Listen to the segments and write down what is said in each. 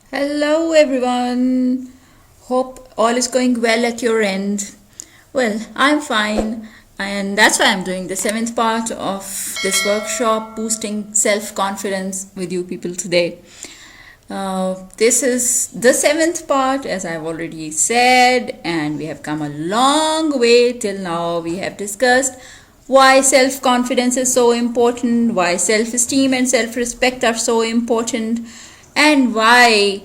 Hello everyone. Hope all is going well at your end. Well, I'm fine, and that's why I'm doing the seventh part of this workshop, boosting self confidence, with you people today. This is the seventh part, as I've already said, and we have come a long way till now. We have discussed why self confidence is so important, why self esteem and self respect are so important, and why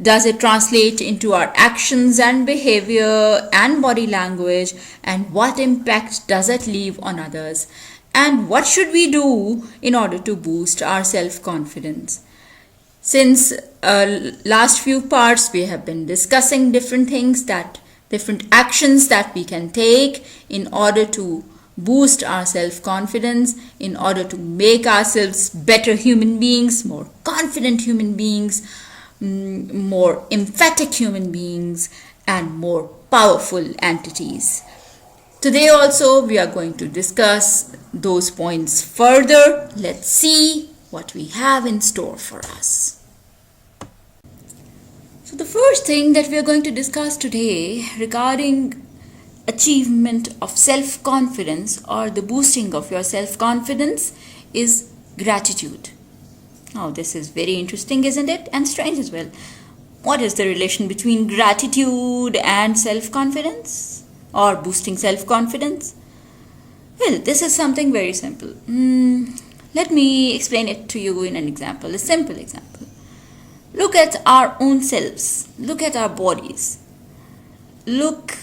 does it translate into our actions and behavior and body language, and what impact does it leave on others, and what should we do in order to boost our self confidence. Since last few parts we have been discussing different actions that we can take in order to boost our self-confidence, in order to make ourselves better human beings, more confident human beings, more emphatic human beings, and more powerful entities. Today also we are going to discuss those points further. Let's see what we have in store for us. So the first thing that we are going to discuss today regarding achievement of self-confidence or the boosting of your self-confidence is gratitude. Now this is very interesting, isn't it? And strange as well. What is the relation between gratitude and self-confidence or boosting self-confidence? Well, this is something very simple. Let me explain it to you in an example, a simple example. Look at our own selves. Look at our bodies. Look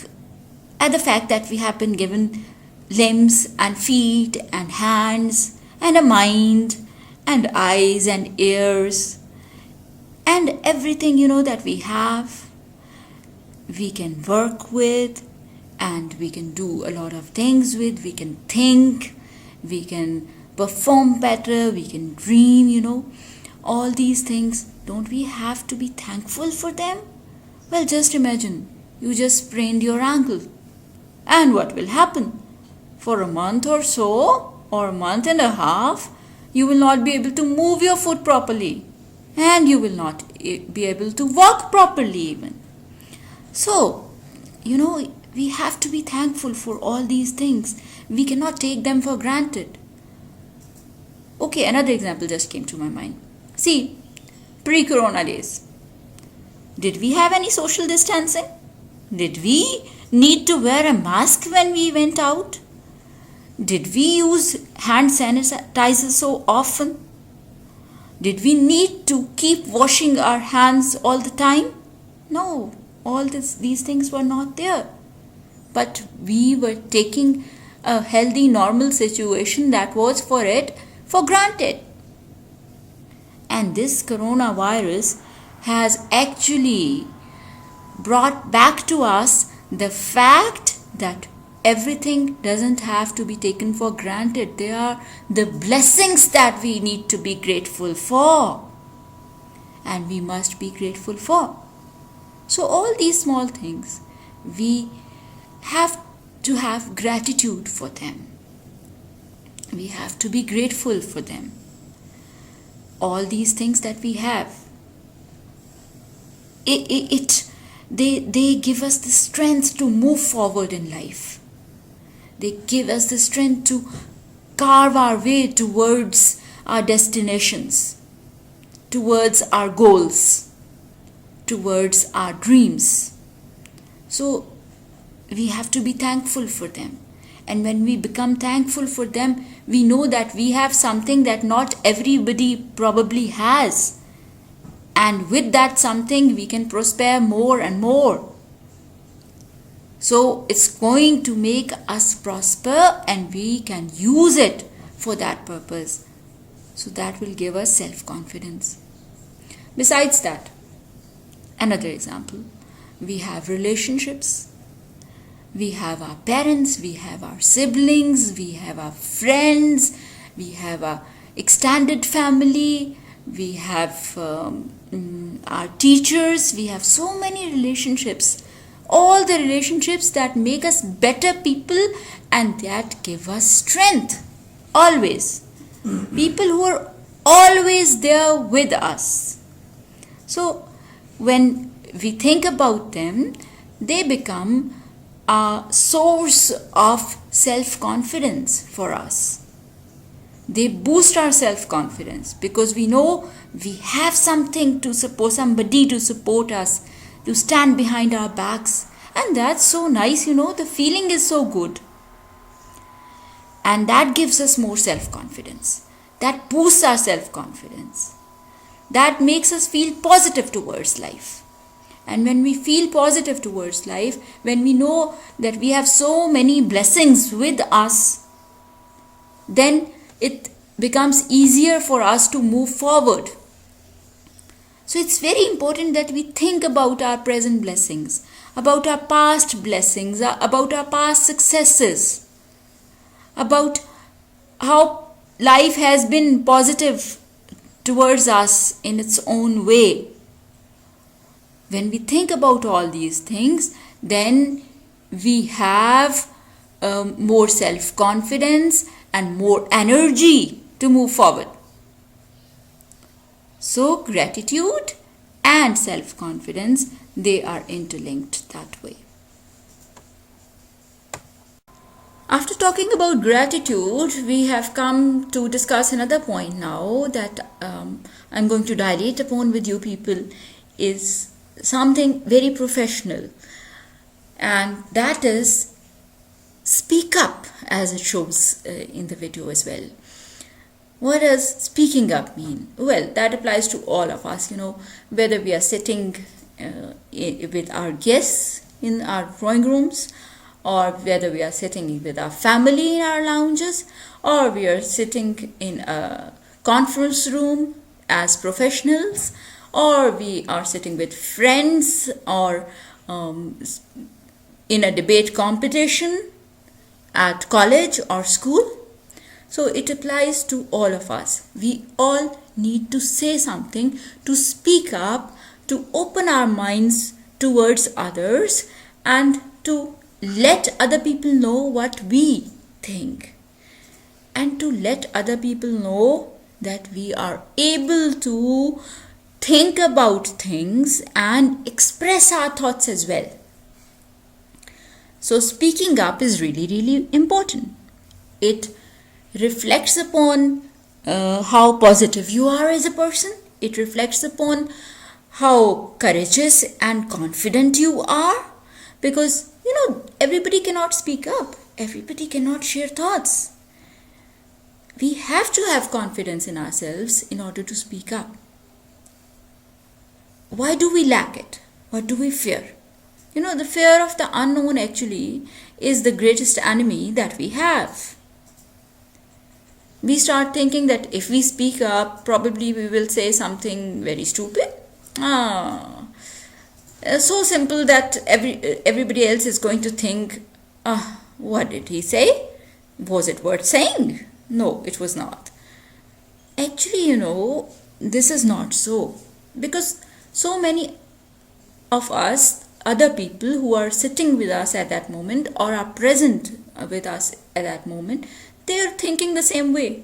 at the fact that we have been given limbs and feet and hands and a mind and eyes and ears and everything that we have, we can work with, and we can do a lot of things with. We can think, we can perform better, we can dream, all these things. Don't we have to be thankful for them? Well, just imagine you just sprained your ankle. And what will happen? For a month or so, or a month and a half, you will not be able to move your foot properly. And you will not be able to walk properly even. So, we have to be thankful for all these things. We cannot take them for granted. Okay, another example just came to my mind. See, pre-corona days, did we have any social distancing? Did we need to wear a mask when we went out? Did we use hand sanitizer so often? Did we need to keep washing our hands all the time? No, these things were not there. But we were taking a healthy, normal situation that was for granted. And this coronavirus has actually brought back to us the fact that everything doesn't have to be taken for granted. They are the blessings that we need to be grateful for. And we must be grateful for. So all these small things, we have to have gratitude for them. We have to be grateful for them. All these things that we have, they give us the strength to move forward in life. They give us the strength to carve our way towards our destinations, towards our goals, towards our dreams. So we have to be thankful for them. And when we become thankful for them, we know that we have something that not everybody probably has. And with that something, we can prosper more and more. So it's going to make us prosper, and we can use it for that purpose. So that will give us self-confidence. Besides that, another example, we have relationships. We have our parents, we have our siblings, we have our friends, we have our extended family, we have our teachers, we have so many relationships. All the relationships that make us better people and that give us strength. Always. People who are always there with us. So when we think about them, they become a source of self-confidence for us. They boost our self-confidence because we know we have something to support, somebody to support us, to stand behind our backs. And that's so nice, the feeling is so good. And that gives us more self-confidence. That boosts our self-confidence. That makes us feel positive towards life. And when we feel positive towards life, when we know that we have so many blessings with us, then it becomes easier for us to move forward. So it's very important that we think about our present blessings, about our past blessings, about our past successes, about how life has been positive towards us in its own way. When we think about all these things, then we have more self-confidence and more energy to move forward. So gratitude and self-confidence, they are interlinked that way. After talking about gratitude, we have come to discuss another point now that I'm going to dilate upon with you people, is something very professional, and that is speak up, as it shows in the video as well. What does speaking up mean? Well, that applies to all of us, whether we are sitting with our guests in our drawing rooms, or whether we are sitting with our family in our lounges, or we are sitting in a conference room as professionals, or we are sitting with friends, or in a debate competition at college or school. So it applies to all of us. We all need to say something, to speak up, to open our minds towards others, and to let other people know what we think, and to let other people know that we are able to think about things and express our thoughts as well. So speaking up is really, really important. It reflects upon how positive you are as a person. It reflects upon how courageous and confident you are, because everybody cannot speak up, everybody cannot share thoughts. We have to have confidence in ourselves in order to speak up. Why do we lack it? What do we fear? The fear of the unknown actually is the greatest enemy that we have. We start thinking that if we speak up, probably we will say something very stupid. So simple that everybody else is going to think, what did he say? Was it worth saying? No, it was not. Actually, this is not so. Because so many of us, other people who are sitting with us at that moment or are present with us at that moment, they are thinking the same way.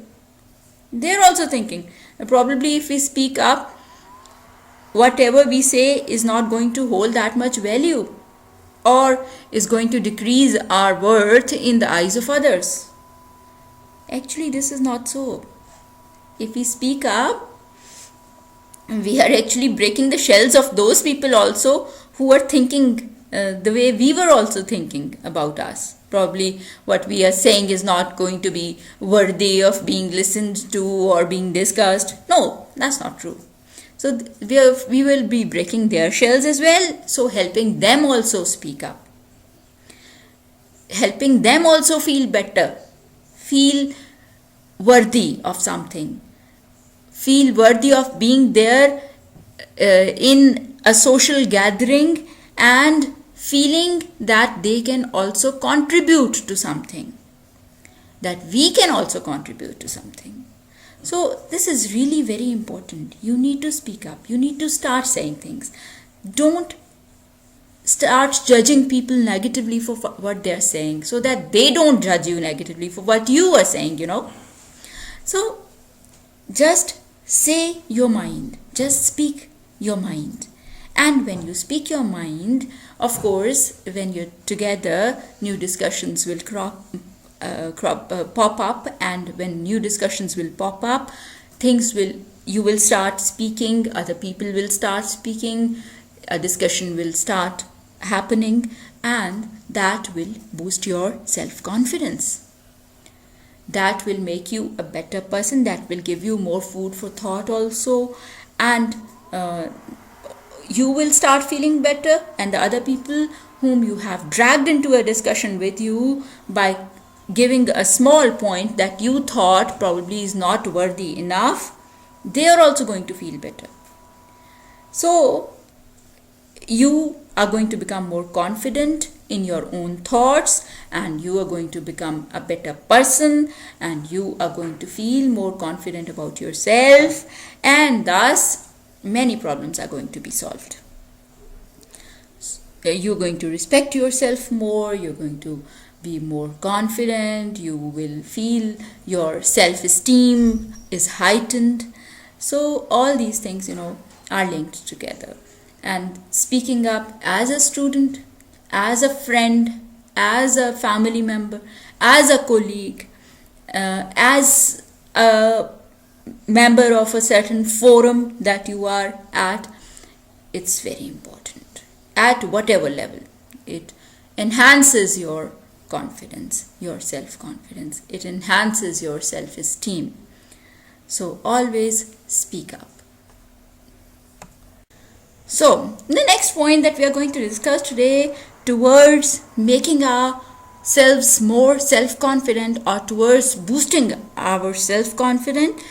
They are also thinking, probably if we speak up, whatever we say is not going to hold that much value, or is going to decrease our worth in the eyes of others. Actually, this is not so. If we speak up, we are actually breaking the shells of those people also who are thinking the way we were also thinking about us. Probably what we are saying is not going to be worthy of being listened to or being discussed. No, that's not true. So we will be breaking their shells as well. So helping them also speak up. Helping them also feel better. Feel worthy of something. Feel worthy of being there in a social gathering and feeling that they can also contribute to something. That we can also contribute to something. So this is really very important. You need to speak up. You need to start saying things. Don't start judging people negatively for what they're saying, so that they don't judge you negatively for what you are saying, So just say your mind. Just speak your mind. And when you speak your mind, of course, when you're together, new discussions will pop up, and when new discussions will pop up, you will start speaking, other people will start speaking, a discussion will start happening, and that will boost your self-confidence. That will make you a better person, that will give you more food for thought also, and you will start feeling better, and the other people whom you have dragged into a discussion with you by giving a small point that you thought probably is not worthy enough, they are also going to feel better. So you are going to become more confident in your own thoughts, and you are going to become a better person, and you are going to feel more confident about yourself, and thus many problems are going to be solved. You're going to respect yourself more, you're going to be more confident, you will feel your self-esteem is heightened. So all these things, are linked together. And speaking up as a student, as a friend, as a family member, as a colleague, as a member of a certain forum that you are at, it's very important. At whatever level, it enhances your confidence, your self-confidence. It enhances your self-esteem. So always speak up. So the next point that we are going to discuss today, towards making ourselves more self-confident, or towards boosting our self-confidence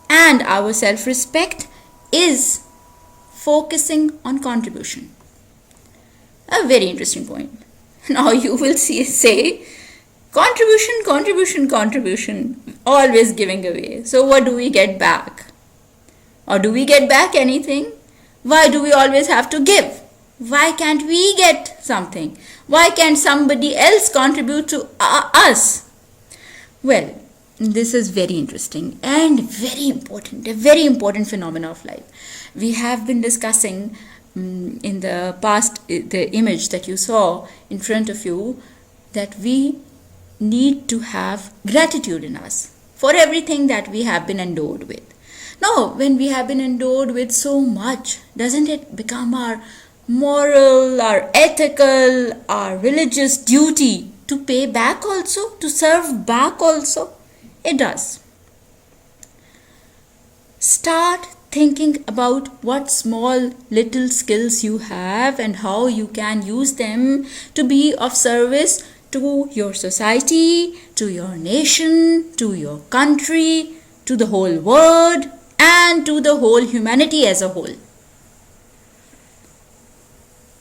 and our self-respect, is focusing on contribution. A very interesting point. Now you will say contribution, always giving away. So what do we get back? Or do we get back anything? Why do we always have to give? Why can't we get something? Why can't somebody else contribute to us? Well, this is very interesting and very important, a very important phenomenon of life. We have been discussing in the past, the image that you saw in front of you, that we need to have gratitude in us for everything that we have been endowed with. Now, when we have been endowed with so much, doesn't it become our moral, our ethical, our religious duty to pay back also, to serve back also? It does. Start thinking about what small little skills you have and how you can use them to be of service to your society, to your nation, to your country, to the whole world, and to the whole humanity as a whole.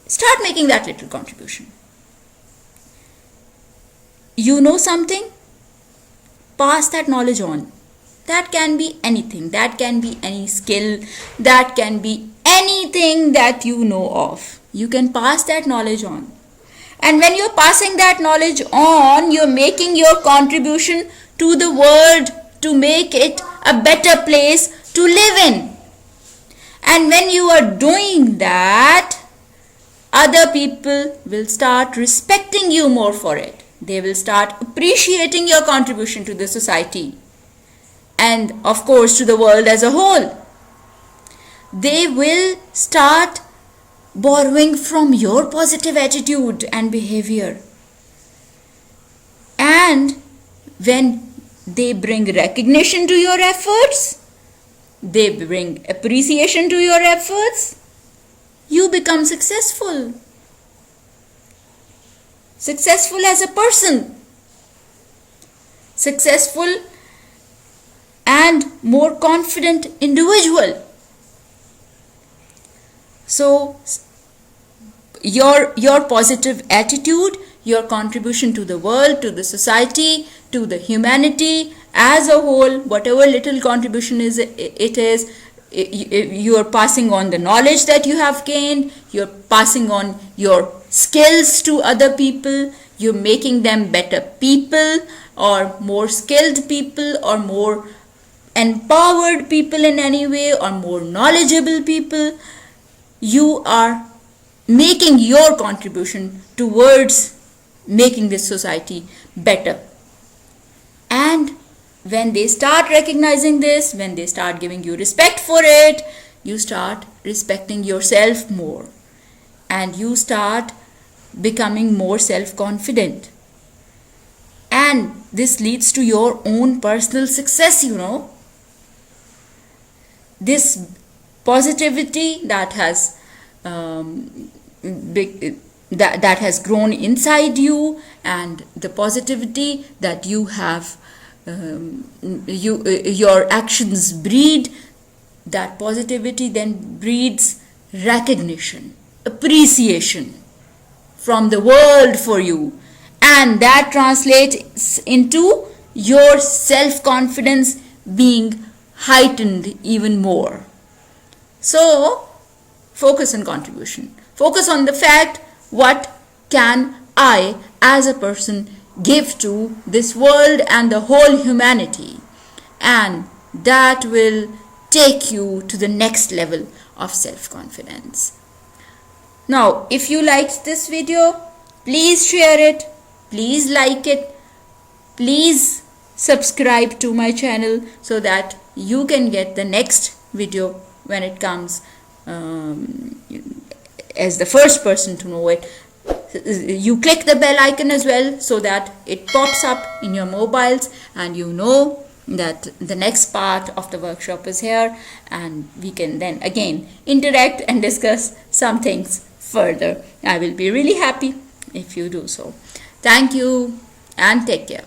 Start making that little contribution. You know something? Pass that knowledge on. That can be anything. That can be any skill. That can be anything that you know of. You can pass that knowledge on. And when you're passing that knowledge on, you're making your contribution to the world to make it a better place to live in. And when you are doing that, other people will start respecting you more for it. They will start appreciating your contribution to the society and, of course, to the world as a whole. They will start borrowing from your positive attitude and behavior. And when they bring recognition to your efforts, they bring appreciation to your efforts, you become successful. Successful as a person. Successful and more confident individual. So your positive attitude, your contribution to the world, to the society, to the humanity as a whole, whatever little contribution it is, you are passing on the knowledge that you have gained, you're passing on your skills to other people, you're making them better people, or more skilled people, or more empowered people in any way, or more knowledgeable people. you are making your contribution towards making this society better. And when they start recognizing this, when they start giving you respect for it, you start respecting yourself more, and you start becoming more self-confident. And this leads to your own personal success, This positivity that has that has grown inside you, and the positivity that you have your actions breed, that positivity then breeds recognition, appreciation from the world for you, and that translates into your self-confidence being heightened even more. So focus on contribution, focus on the fact, what can I as a person give to this world and the whole humanity, and that will take you to the next level of self-confidence. Now, if you liked this video, please share it, please like it, please subscribe to my channel so that you can get the next video when it comes as the first person to know it. You click the bell icon as well so that it pops up in your mobiles, and you know that the next part of the workshop is here, and we can then again interact and discuss some things further. I will be really happy if you do so. Thank you and take care.